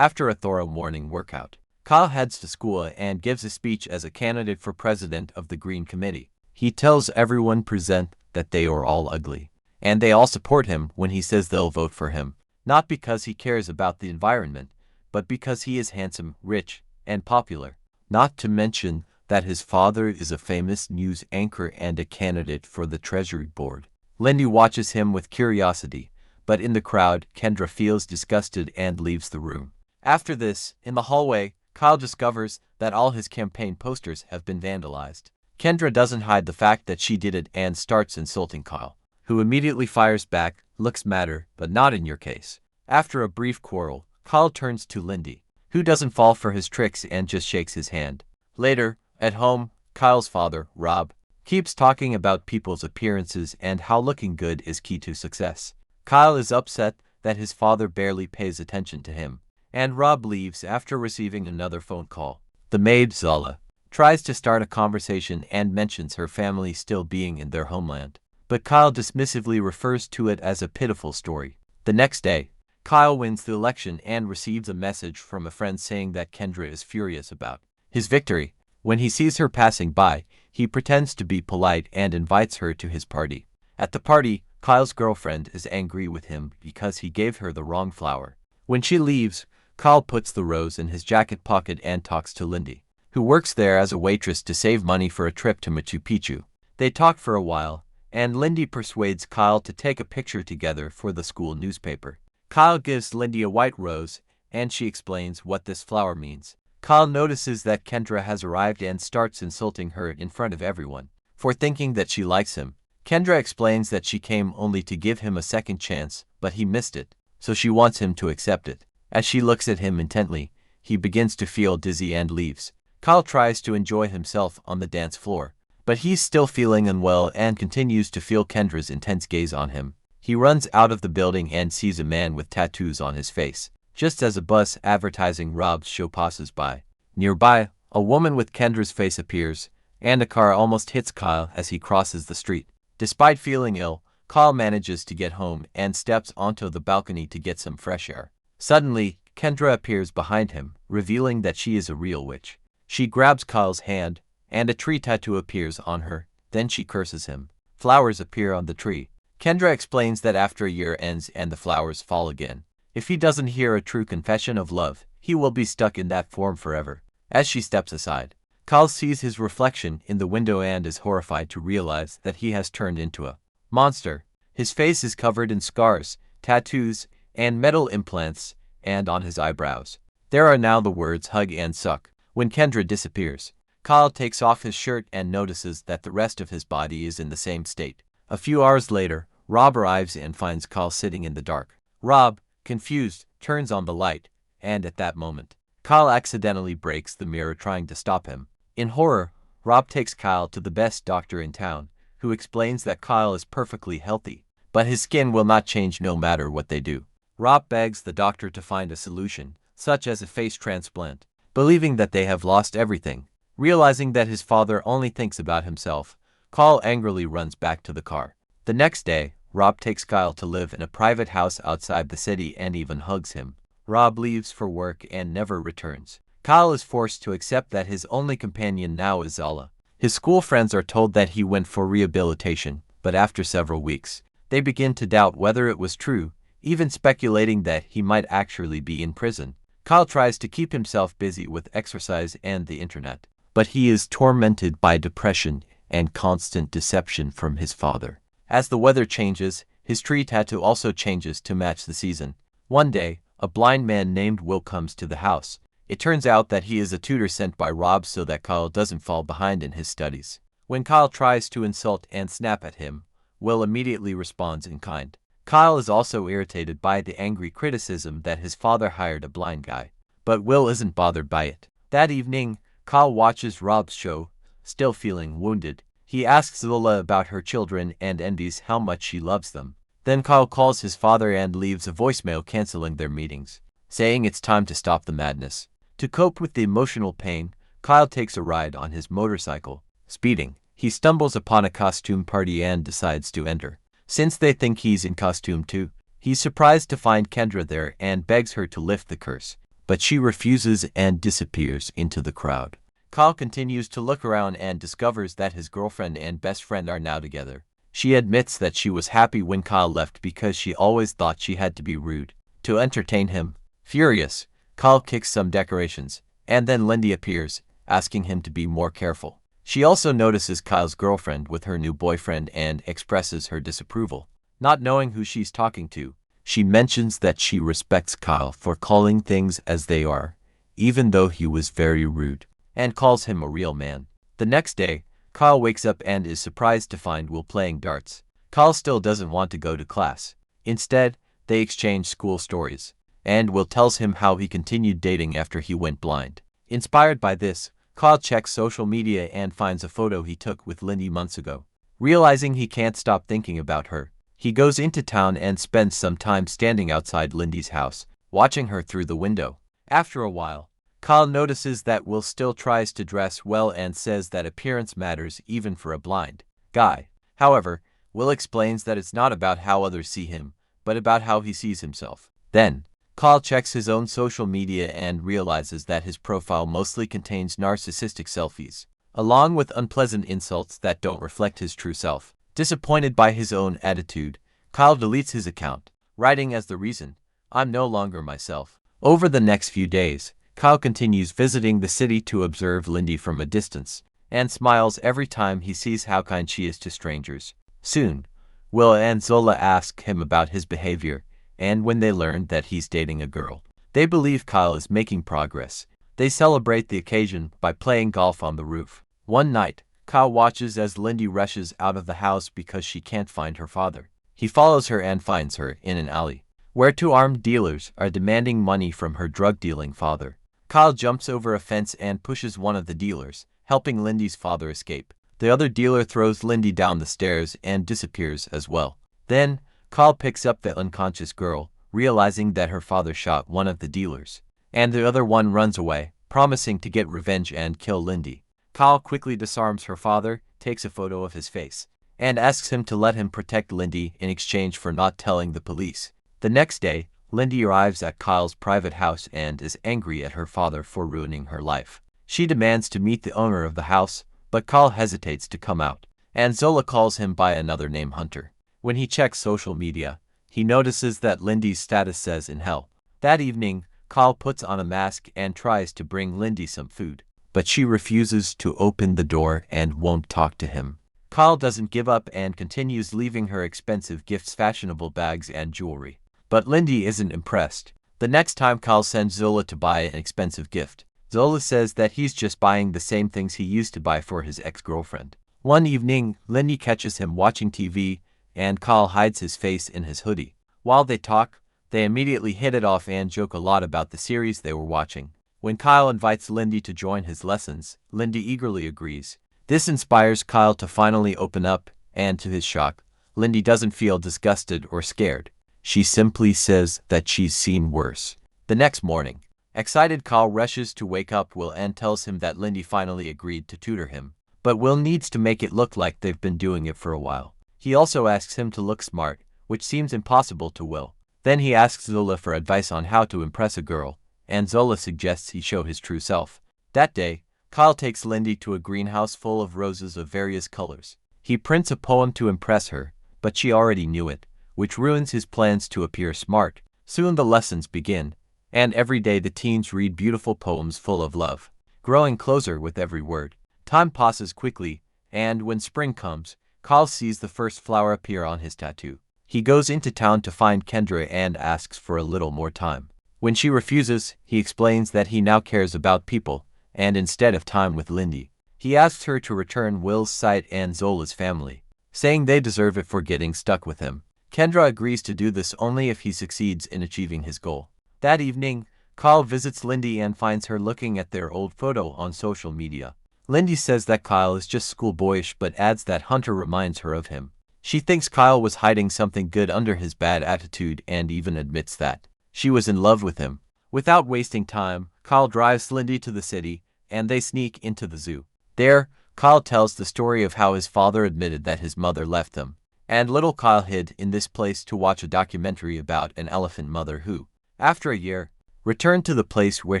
After a thorough morning workout, Kyle heads to school and gives a speech as a candidate for president of the Green Committee. He tells everyone present that they are all ugly, and they all support him when he says they'll vote for him, not because he cares about the environment, but because he is handsome, rich, and popular. Not to mention that his father is a famous news anchor and a candidate for the Treasury Board. Lindy watches him with curiosity, but in the crowd, Kendra feels disgusted and leaves the room. After this, in the hallway, Kyle discovers that all his campaign posters have been vandalized. Kendra doesn't hide the fact that she did it and starts insulting Kyle, who immediately fires back, "Looks matter, but not in your case." After a brief quarrel, Kyle turns to Lindy, who doesn't fall for his tricks and just shakes his hand. Later, at home, Kyle's father, Rob, keeps talking about people's appearances and how looking good is key to success. Kyle is upset that his father barely pays attention to him, and Rob leaves after receiving another phone call. The maid, Zala, tries to start a conversation and mentions her family still being in their homeland, but Kyle dismissively refers to it as a pitiful story. The next day, Kyle wins the election and receives a message from a friend saying that Kendra is furious about his victory. When he sees her passing by, he pretends to be polite and invites her to his party. At the party, Kyle's girlfriend is angry with him because he gave her the wrong flower. When she leaves, Kyle puts the rose in his jacket pocket and talks to Lindy, who works there as a waitress to save money for a trip to Machu Picchu. They talk for a while, and Lindy persuades Kyle to take a picture together for the school newspaper. Kyle gives Lindy a white rose, and she explains what this flower means. Kyle notices that Kendra has arrived and starts insulting her in front of everyone for thinking that she likes him. Kendra explains that she came only to give him a second chance, but he missed it, so she wants him to accept it. As she looks at him intently, he begins to feel dizzy and leaves. Kyle tries to enjoy himself on the dance floor, but he's still feeling unwell and continues to feel Kendra's intense gaze on him. He runs out of the building and sees a man with tattoos on his face, just as a bus advertising Rob's show passes by. Nearby, a woman with Kendra's face appears, and a car almost hits Kyle as he crosses the street. Despite feeling ill, Kyle manages to get home and steps onto the balcony to get some fresh air. Suddenly, Kendra appears behind him, revealing that she is a real witch. She grabs Kyle's hand, and a tree tattoo appears on her, then she curses him. Flowers appear on the tree. Kendra explains that after a year ends and the flowers fall again, if he doesn't hear a true confession of love, he will be stuck in that form forever. As she steps aside, Kyle sees his reflection in the window and is horrified to realize that he has turned into a monster. His face is covered in scars, tattoos, and metal implants, and on his eyebrows there are now the words hug and suck. When Kendra disappears, Kyle takes off his shirt and notices that the rest of his body is in the same state. A few hours later, Rob arrives and finds Kyle sitting in the dark. Rob, confused, turns on the light, and at that moment, Kyle accidentally breaks the mirror trying to stop him. In horror, Rob takes Kyle to the best doctor in town, who explains that Kyle is perfectly healthy, but his skin will not change no matter what they do. Rob begs the doctor to find a solution, such as a face transplant, believing that they have lost everything. Realizing that his father only thinks about himself, Kyle angrily runs back to the car. The next day, Rob takes Kyle to live in a private house outside the city and even hugs him. Rob leaves for work and never returns. Kyle is forced to accept that his only companion now is Zala. His school friends are told that he went for rehabilitation, but after several weeks, they begin to doubt whether it was true, even speculating that he might actually be in prison. Kyle tries to keep himself busy with exercise and the internet, but he is tormented by depression and constant deception from his father. As the weather changes, his tree tattoo also changes to match the season. One day, a blind man named Will comes to the house. It turns out that he is a tutor sent by Rob so that Kyle doesn't fall behind in his studies. When Kyle tries to insult and snap at him, Will immediately responds in kind. Kyle is also irritated by the angry criticism that his father hired a blind guy, but Will isn't bothered by it. That evening, Kyle watches Rob's show, still feeling wounded. He asks Zola about her children and envies how much she loves them. Then Kyle calls his father and leaves a voicemail canceling their meetings, saying it's time to stop the madness. To cope with the emotional pain, Kyle takes a ride on his motorcycle. Speeding, he stumbles upon a costume party and decides to enter. Since they think he's in costume too, he's surprised to find Kendra there and begs her to lift the curse. but she refuses and disappears into the crowd. Kyle continues to look around and discovers that his girlfriend and best friend are now together. She admits that she was happy when Kyle left because she always thought she had to be rude to entertain him. Furious, Kyle kicks some decorations, and then Lindy appears, asking him to be more careful. She also notices Kyle's girlfriend with her new boyfriend and expresses her disapproval. Not knowing who she's talking to, she mentions that she respects Kyle for calling things as they are, even though he was very rude, and calls him a real man. The next day, Kyle wakes up and is surprised to find Will playing darts. Kyle still doesn't want to go to class. Instead, they exchange school stories, and Will tells him how he continued dating after he went blind. Inspired by this, Kyle checks social media and finds a photo he took with Lindy months ago. Realizing he can't stop thinking about her, he goes into town and spends some time standing outside Lindy's house, watching her through the window. After a while, Kyle notices that Will still tries to dress well and says that appearance matters even for a blind guy. However, Will explains that it's not about how others see him, but about how he sees himself. Then, Kyle checks his own social media and realizes that his profile mostly contains narcissistic selfies, along with unpleasant insults that don't reflect his true self. Disappointed by his own attitude, Kyle deletes his account, writing as the reason, "I'm no longer myself." Over the next few days, Kyle continues visiting the city to observe Lindy from a distance, and smiles every time he sees how kind she is to strangers. Soon, Will and Zola ask him about his behavior, and when they learn that he's dating a girl, they believe Kyle is making progress. They celebrate the occasion by playing golf on the roof. One night, Kyle watches as Lindy rushes out of the house because she can't find her father. He follows her and finds her in an alley, where two armed dealers are demanding money from her drug-dealing father. Kyle jumps over a fence and pushes one of the dealers, helping Lindy's father escape. The other dealer throws Lindy down the stairs and disappears as well. Then, Kyle picks up the unconscious girl, realizing that her father shot one of the dealers, and the other one runs away, promising to get revenge and kill Lindy. Kyle quickly disarms her father, takes a photo of his face, and asks him to let him protect Lindy in exchange for not telling the police. The next day, Lindy arrives at Kyle's private house and is angry at her father for ruining her life. She demands to meet the owner of the house, but Kyle hesitates to come out, and Zola calls him by another name, Hunter. When he checks social media, he notices that Lindy's status says in hell. That evening, Kyle puts on a mask and tries to bring Lindy some food, but she refuses to open the door and won't talk to him. Kyle doesn't give up and continues leaving her expensive gifts, fashionable bags, and jewelry. But Lindy isn't impressed. The next time Kyle sends Zola to buy an expensive gift, Zola says that he's just buying the same things he used to buy for his ex-girlfriend. One evening, Lindy catches him watching TV, and Kyle hides his face in his hoodie. While they talk, they immediately hit it off and joke a lot about the series they were watching. When Kyle invites Lindy to join his lessons, Lindy eagerly agrees. This inspires Kyle to finally open up, and to his shock, Lindy doesn't feel disgusted or scared. She simply says that she's seen worse. The next morning, excited Kyle rushes to wake up Will and tells him that Lindy finally agreed to tutor him. But Will needs to make it look like they've been doing it for a while. He also asks him to look smart, which seems impossible to Will. Then he asks Zola for advice on how to impress a girl, and Zola suggests he show his true self. That day, Kyle takes Lindy to a greenhouse full of roses of various colors. He prints a poem to impress her, but she already knew it, which ruins his plans to appear smart. Soon the lessons begin, and every day the teens read beautiful poems full of love, growing closer with every word. Time passes quickly, and when spring comes, Kyle sees the first flower appear on his tattoo. He goes into town to find Kendra and asks for a little more time. When she refuses, he explains that he now cares about people, and instead of time with Lindy. He asks her to return Will's sight and Zola's family, saying they deserve it for getting stuck with him. Kendra agrees to do this only if he succeeds in achieving his goal. That evening, Kyle visits Lindy and finds her looking at their old photo on social media. Lindy says that Kyle is just schoolboyish but adds that Hunter reminds her of him. She thinks Kyle was hiding something good under his bad attitude and even admits that she was in love with him. Without wasting time, Kyle drives Lindy to the city, and they sneak into the zoo. There, Kyle tells the story of how his father admitted that his mother left him, and little Kyle hid in this place to watch a documentary about an elephant mother who, after a year, returned to the place where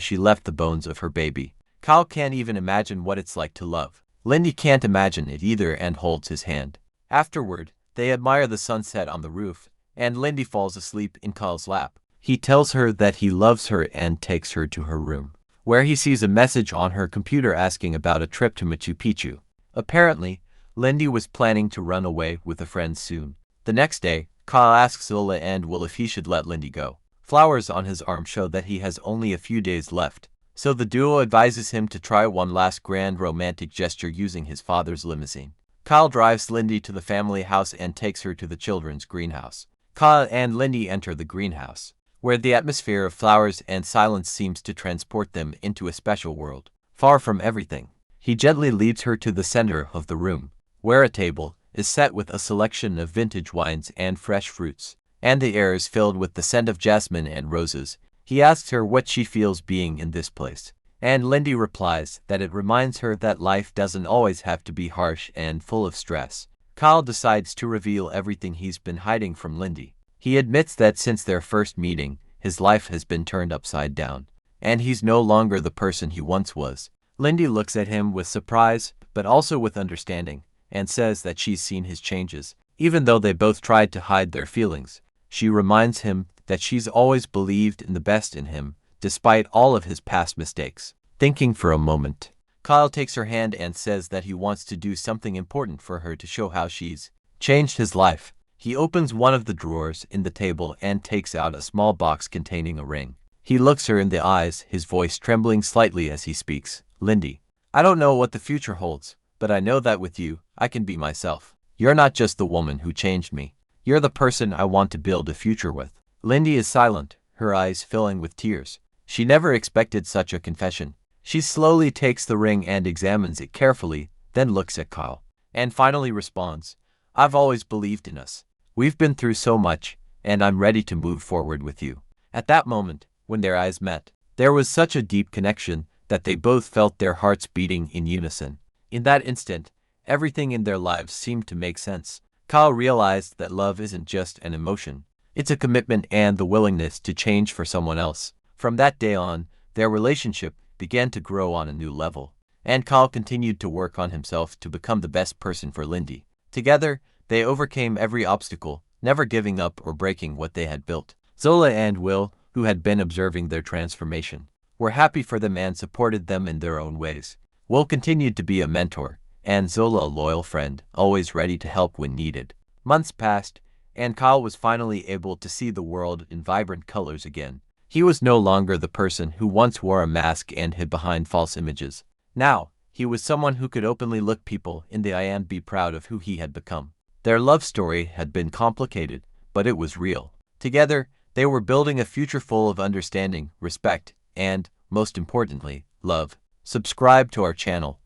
she left the bones of her baby. Kyle can't even imagine what it's like to love. Lindy can't imagine it either and holds his hand. Afterward, they admire the sunset on the roof, and Lindy falls asleep in Kyle's lap. He tells her that he loves her and takes her to her room, where he sees a message on her computer asking about a trip to Machu Picchu. Apparently, Lindy was planning to run away with a friend soon. The next day, Kyle asks Zola and Will if he should let Lindy go. Flowers on his arm show that he has only a few days left, so the duo advises him to try one last grand romantic gesture using his father's limousine. Kyle drives Lindy to the family house and takes her to the children's greenhouse. Kyle and Lindy enter the greenhouse, where the atmosphere of flowers and silence seems to transport them into a special world, far from everything. He gently leads her to the center of the room, where a table is set with a selection of vintage wines and fresh fruits, and the air is filled with the scent of jasmine and roses. He asks her what she feels being in this place, and Lindy replies that it reminds her that life doesn't always have to be harsh and full of stress. Kyle decides to reveal everything he's been hiding from Lindy. He admits that since their first meeting, his life has been turned upside down, and he's no longer the person he once was. Lindy looks at him with surprise, but also with understanding, and says that she's seen his changes. Even though they both tried to hide their feelings, she reminds him that she's always believed in the best in him, despite all of his past mistakes. Thinking for a moment, Kyle takes her hand and says that he wants to do something important for her to show how she's changed his life. He opens one of the drawers in the table and takes out a small box containing a ring. He looks her in the eyes, his voice trembling slightly as he speaks. Lindy, I don't know what the future holds, but I know that with you, I can be myself. You're not just the woman who changed me. You're the person I want to build a future with. Lindy is silent, her eyes filling with tears. She never expected such a confession. She slowly takes the ring and examines it carefully, then looks at Kyle, and finally responds, I've always believed in us. We've been through so much, and I'm ready to move forward with you. At that moment, when their eyes met, there was such a deep connection that they both felt their hearts beating in unison. In that instant, everything in their lives seemed to make sense. Kyle realized that love isn't just an emotion. It's a commitment and the willingness to change for someone else. From that day on, their relationship began to grow on a new level, and Kyle continued to work on himself to become the best person for Lindy. Together, they overcame every obstacle, never giving up or breaking what they had built. Zola and Will, who had been observing their transformation, were happy for them and supported them in their own ways. Will continued to be a mentor, and Zola a loyal friend, always ready to help when needed. Months passed, and Kyle was finally able to see the world in vibrant colors again. He was no longer the person who once wore a mask and hid behind false images. Now, he was someone who could openly look people in the eye and be proud of who he had become. Their love story had been complicated, but it was real. Together, they were building a future full of understanding, respect, and, most importantly, love. Subscribe to our channel